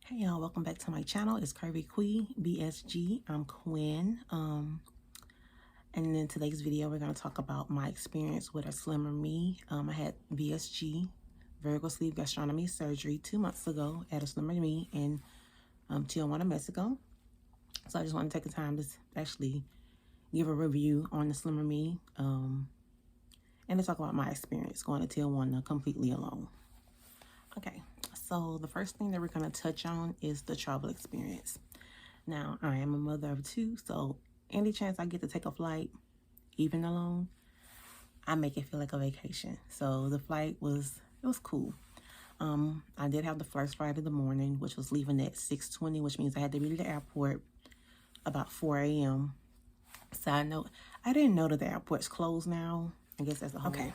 Hey y'all, welcome back to my channel. It's Curvy Queen VSG. I'm Quinn. And in today's video, we're going to talk about my experience with a slimmer me. I had VSG, vertical sleeve gastronomy surgery 2 months ago at a slimmer me in Tijuana, Mexico. So I just want to take the time to actually give a review on the slimmer me and to talk about my experience going to Tijuana completely alone. Okay, so the first thing that we're going to touch on is the travel experience. Now, I am a mother of 2, so any chance I get to take a flight, even alone, I make it feel like a vacation. So the flight was cool. I did have the first flight of the morning, which was leaving at 6:20, which means I had to be at the airport about 4 a.m. Side note, I didn't know that the airport's closed now. I guess that's a whole okay.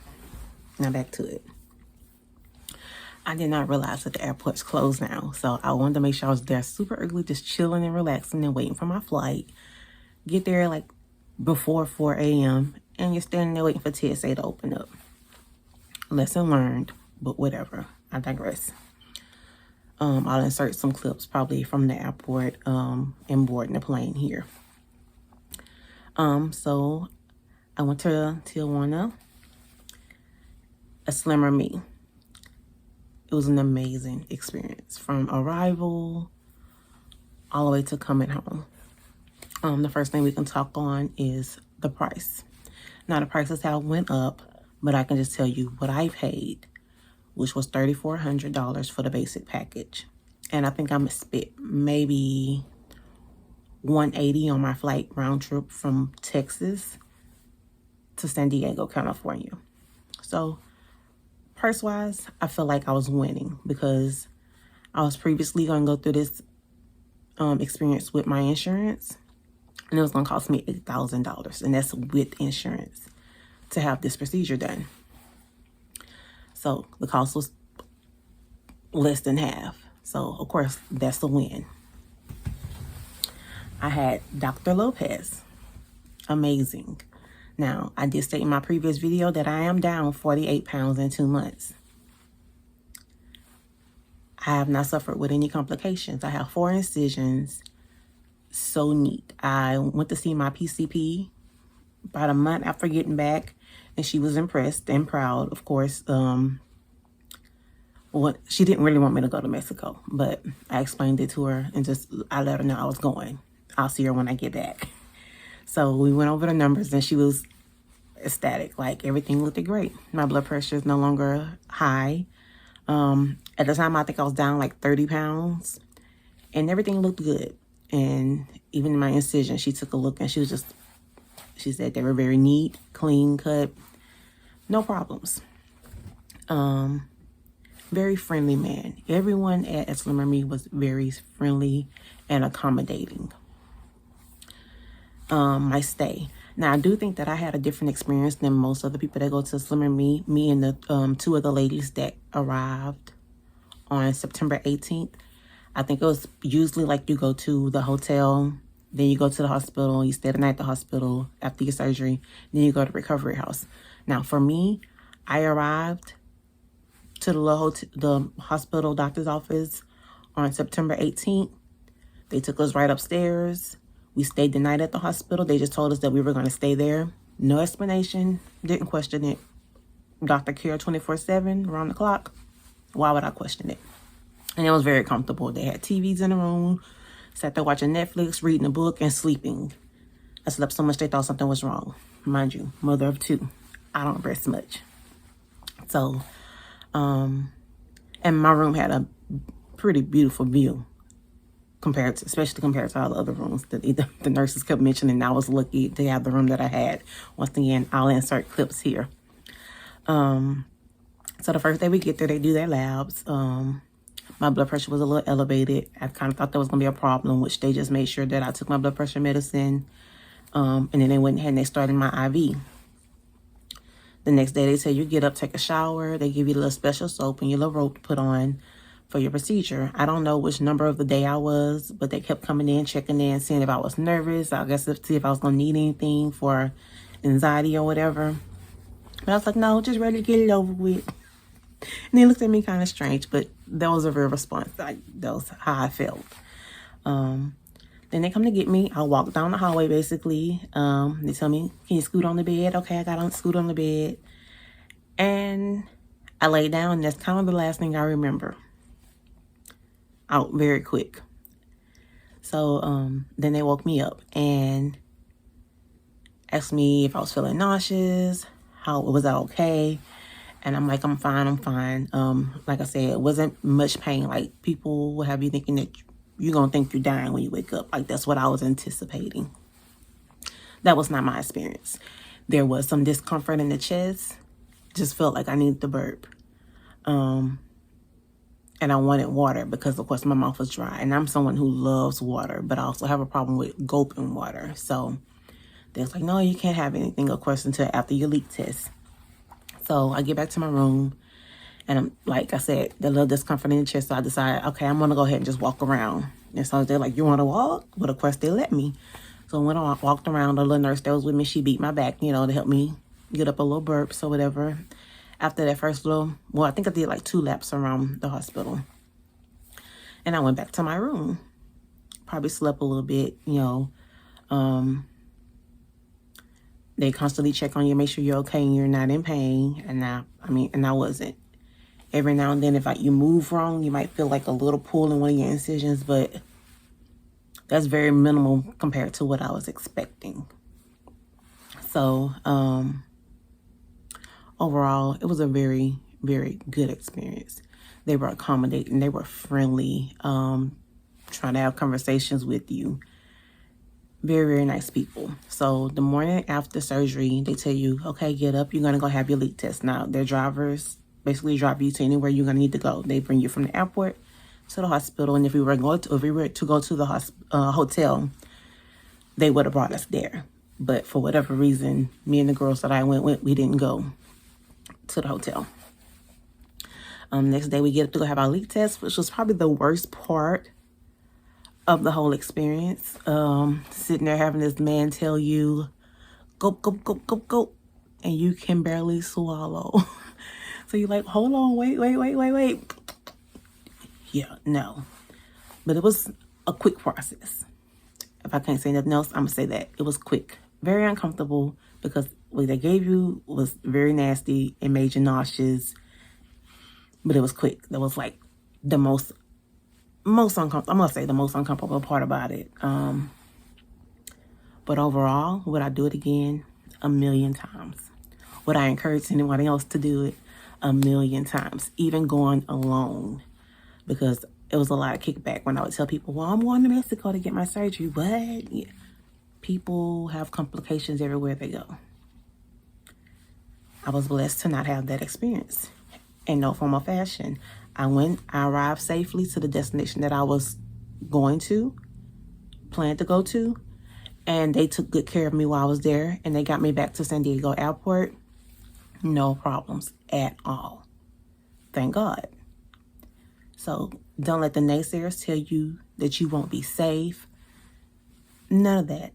Now back to it. I did not realize that the airport's closed now. So I wanted to make sure I was there super early, just chilling and relaxing and waiting for my flight. Get there like before 4 a.m. and you're standing there waiting for TSA to open up. Lesson learned, but whatever. I digress. I'll insert some clips probably from the airport and boarding the plane here. So I went to Tijuana, a slimmer me. It was an amazing experience from arrival all the way to coming home. The first thing we can talk on is the price. Now, the prices have went up, but I can just tell you what I paid, which was $3,400 for the basic package. And I think I'm spent maybe $180 on my flight round trip from Texas to San Diego, California. So price-wise, I feel like I was winning because I was previously going to go through this experience with my insurance, and it was going to cost me $8,000, and that's with insurance to have this procedure done. So the cost was less than half. So, of course, that's the win. I had Dr. Lopez. Amazing. Now, I did state in my previous video that I am down 48 pounds in 2 months. I have not suffered with any complications. I have 4 incisions. So neat. I went to see my PCP about a month after getting back, and she was impressed and proud, of course. She didn't really want me to go to Mexico, but I explained it to her and I let her know I was going. I'll see her when I get back. So we went over the numbers and she was ecstatic. Like, everything looked great. My blood pressure is no longer high. At the time, I think I was down like 30 pounds and everything looked good. And even my incision, she took a look and she said they were very neat, clean cut, no problems. Very friendly man. Everyone at Slimmer Me was very friendly and accommodating. My stay. Now, I do think that I had a different experience than most of the people that go to Slimmer Me. Me and the 2 of the ladies that arrived on September 18th. I think it was usually like you go to the hotel, then you go to the hospital, you stay the night at the hospital after your surgery, then you go to recovery house. Now, for me, I arrived to the hospital doctor's office on September 18th. They took us right upstairs. We stayed the night at the hospital. They just told us that we were going to stay there. No explanation. Didn't question it. Doctor care 24/7, around the clock. Why would I question it? And it was very comfortable. They had TVs in the room. Sat there watching Netflix, reading a book, and sleeping. I slept so much they thought something was wrong. Mind you, mother of 2. I don't rest much. So, and my room had a pretty beautiful view. Especially compared to all the other rooms that the nurses kept mentioning. I was lucky to have the room that I had. Once again, I'll insert clips here. So the first day we get there, they do their labs. My blood pressure was a little elevated. I kind of thought that was going to be a problem, which they just made sure that I took my blood pressure medicine. And then they went ahead and they started my IV. The next day, they tell you get up, take a shower. They give you a little special soap and your little rope to put on for your procedure. I don't know which number of the day I was, but they kept coming in, checking in, seeing if I was nervous. I guess to see if I was going to need anything for anxiety or whatever. But I was like, no, just ready to get it over with. And they looked at me kind of strange, but that was a real response. Like, that was how I felt. Then they come to get me. I walk down the hallway, basically. They tell me, can you scoot on the bed? Okay, I got on scoot on the bed. And I lay down, and that's kind of the last thing I remember. Out very quick. So then they woke me up and asked me if I was feeling nauseous, how was I okay? And I'm like, I'm fine, I'm fine. Like I said, it wasn't much pain. Like, people will have you thinking that you're gonna think you're dying when you wake up. Like, that's what I was anticipating. That was not my experience. There was some discomfort in the chest. Just felt like I needed to burp. And I wanted water because, of course, my mouth was dry. And I'm someone who loves water, but I also have a problem with gulping water. So they was like, no, you can't have anything, of course, until after your leak test. So I get back to my room, and I'm, like I said, the little discomfort in the chest. So I decided, okay, I'm going to go ahead and just walk around. And so they're like, you want to walk? But, of course, they let me. So when I walked around, the little nurse that was with me, she beat my back, you know, to help me get up a little burps or whatever. After that first little, well, I think I did like 2 laps around the hospital. And I went back to my room. Probably slept a little bit, you know. They constantly check on you, make sure you're okay and you're not in pain. And I wasn't. Every now and then, if you move wrong, you might feel like a little pull in one of your incisions, but that's very minimal compared to what I was expecting. So, overall, it was a very, very good experience. They were accommodating. They were friendly, trying to have conversations with you. Very, very nice people. So the morning after surgery, they tell you, okay, get up. You're going to go have your leak test. Now, their drivers basically drive you to anywhere you're going to need to go. They bring you from the airport to the hospital. And if we were to go to the hotel, they would have brought us there. But for whatever reason, me and the girls that I went with, we didn't go to the hotel. Next day we get up to go have our leak test, which was probably the worst part of the whole experience. Sitting there having this man tell you, gulp, gulp, gulp, gulp, gulp, and you can barely swallow. So you're like, hold on, wait. Yeah, no. But it was a quick process. If I can't say nothing else, I'm gonna say that. It was quick. Very uncomfortable because what they gave you was very nasty. It made you nauseous. But it was quick. That was like the most uncomfortable. I'm gonna say the most uncomfortable part about it. But overall, would I do it again? 1,000,000 times. Would I encourage anyone else to do it? 1,000,000 times. Even going alone, because it was a lot of kickback when I would tell people, "Well, I'm going to Mexico to get my surgery." But yeah, people have complications everywhere they go. I was blessed to not have that experience. In no form or fashion. I arrived safely to the destination that I was planned to go to, and they took good care of me while I was there, and they got me back to San Diego Airport. No problems at all. Thank God. So don't let the naysayers tell you that you won't be safe. None of that.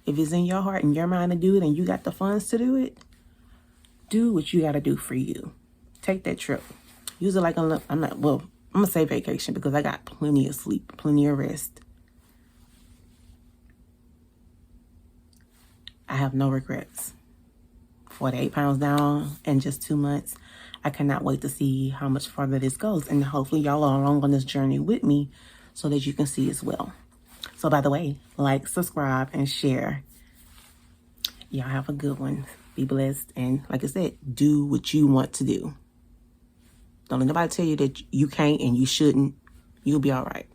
If it's in your heart and your mind to do it and you got the funds to do it, do what you got to do for you. Take that trip. Use it like I'm going to say vacation because I got plenty of sleep, plenty of rest. I have no regrets. 48 pounds down in just 2 months. I cannot wait to see how much farther this goes. And hopefully y'all are along on this journey with me so that you can see as well. So by the way, like, subscribe, and share. Y'all have a good one. Be blessed. And like I said, do what you want to do. Don't let nobody tell you that you can't and you shouldn't. You'll be all right.